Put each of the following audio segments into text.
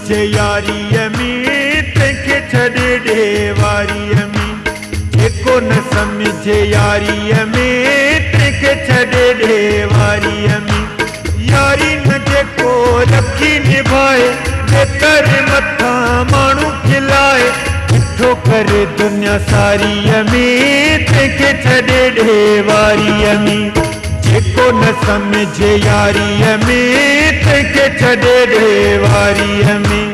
समझे यारीअ में तंहिंखे छॾे ॾे वारीअ में, जेको न समझे यारीअ में तंहिंखे छॾे ॾे वारीअ में। यारी न जेको रखी निभाए बेकर मथां माण्हू खिलाए, ॾिठो करे दुनिया सारीअ में तंहिंखे छॾे ॾे वारीअ में। जेको न समझे यारीअ में तंहिंखे छॾे ॾे वारीअ में।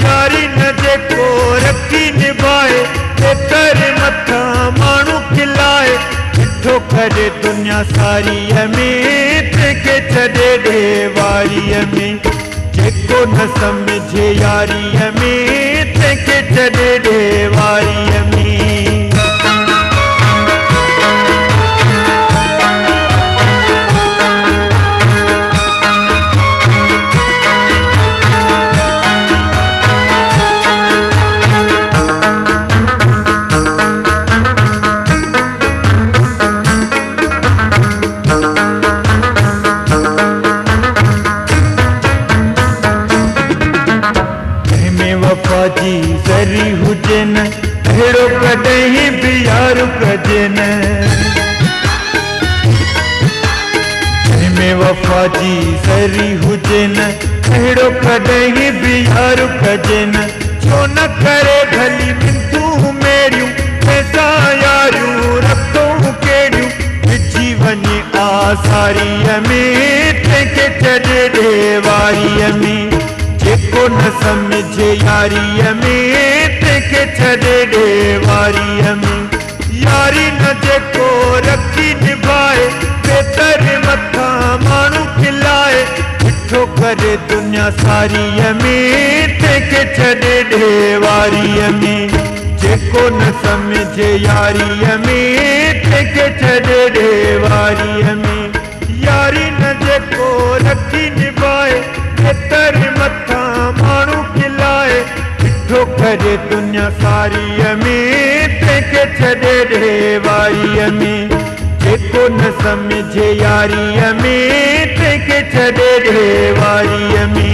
यारी न जेको रखी निभाए बेकर मथां माण्हू खिलाए, ॾिठो करे दुनिया सारीअ में तंहिंखे छॾे ॾे वारीअ में। जेको न समझे यारीअ में तंहिंखे छॾे ॾे वारीअ में। वफ़ा जी ज़री हुजे न अहिड़ो कॾहिं बि यार कजे न। जंहिंमें वफ़ा जी ज़री हुजे न अहिड़ो कॾहिं बि यार कजे न। छो न करे भली मिंथूं मेरियूं पैसा यारियूं रखूं कहिड़ियूं, विझी वञे आसारीअ में तंहिंखे छॾे ॾे वारीअ में। जेको न समझे यारीअ में तंहिंखे छॾे ॾे वारीअ में। यारी न जेको रखी निभाए बेतर मथां माण्हू खिलाए, ॾिठो करे दुनिया सारीअ में तंहिंखे छॾे ॾे वारीअ में। जेको न समझे यारीअ में तंहिंखे छॾे ॾे वारीअ में। यारी न जेको रखी निभाए बेतर मथां माण्हू खिलाए, ॾिठो करे दुनिया सारीअ में तंहिंखे छॾे ॾे वारीअ में। जेको न समझे यारीअ में तंहिंखे छॾे ॾे वारीअ में।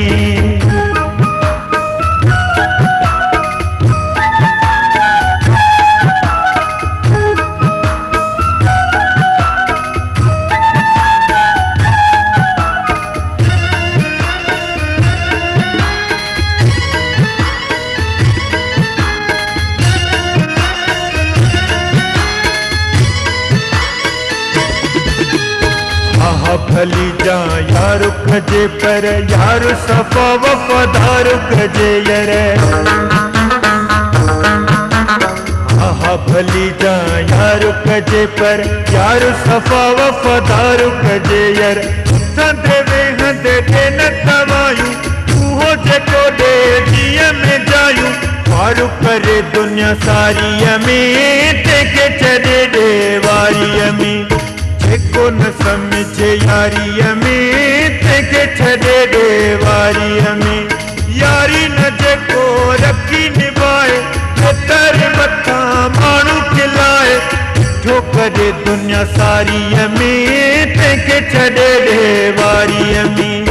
भली जा यार खजे पर यार सफ़ा वफ़ादार खजे यार। हा भली जा यार खजे पर यार सफ़ा वफ़ादार खजे यार। उथंदे वेहंदे ॾे न तवायूं उहो जेको ॾे जीअं में जायूं, पार करे दुनिया सारीअ में तंहिंखे छॾे ॾे वारीअ में। जेको न समझे यारीअ में तंहिंखे छॾे ॾे वारीअ में। यारी न जेको रखी निभाए बेतर मथां माण्हू खिलाए, ॾिठो करे दुनिया सारीअ में तंहिंखे छॾे ॾे वारीअ में।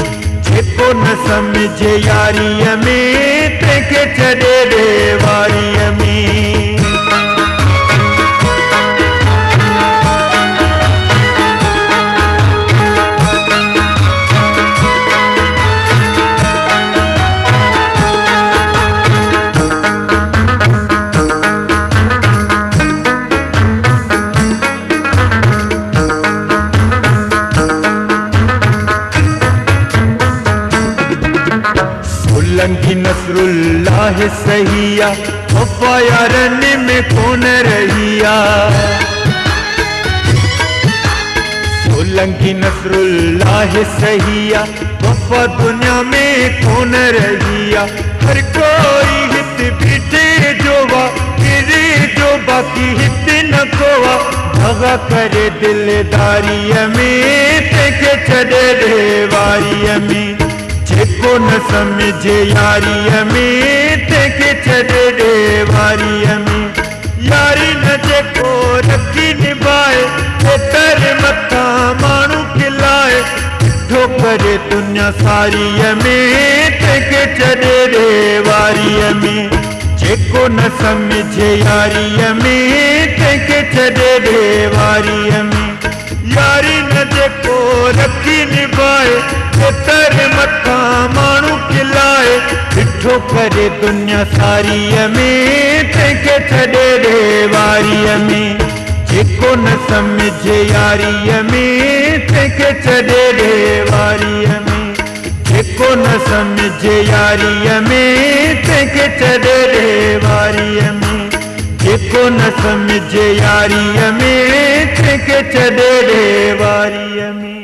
जेको न समझे यारीअ में तंहिंखे छॾे ॾे वारीअ में। लंघी नसरुल्लाह सहिया वफ़ा यारनि में कोन रहिया। लंघी नसरुल्लाह सहिया वफ़ा दुनिया में कोन रहिया। हर कोई हित बीठे जो वा गिरे जो बाकी हित न कोवा, भगा करे दिलदारीअ में तंहिंखे छॾे ॾे वारीअ में। जेको न समझे यारीअ में तंहिंखे छॾे ॾे वारीअ में। यारी न जेको रखी निभाए बेतर मथां माण्हू खिलाए, ॾिठो करे करे दुनिया सारीअ में तंहिंखे छॾे ॾे वारीअ में। जेको न सम्झे यारीअ में तंहिंखे छॾे ॾे वारीअ में। यारी न जेको रखी निभाए केतर मथां माण्हू खिलाए। ॾिठो करे दुनिया सारीअ में तंहिंखे छॾे ॾे वारीअ में। जेको न सम्झे यारीअ में तंहिंखे छॾे ॾे वारीअ में। जेको न सम्झे यारीअ में तंहिंखे छॾे ॾे वारीअ में। जेको न सम्झे यारीअ में तंहिंखे छॾे ॾे वारीअ में।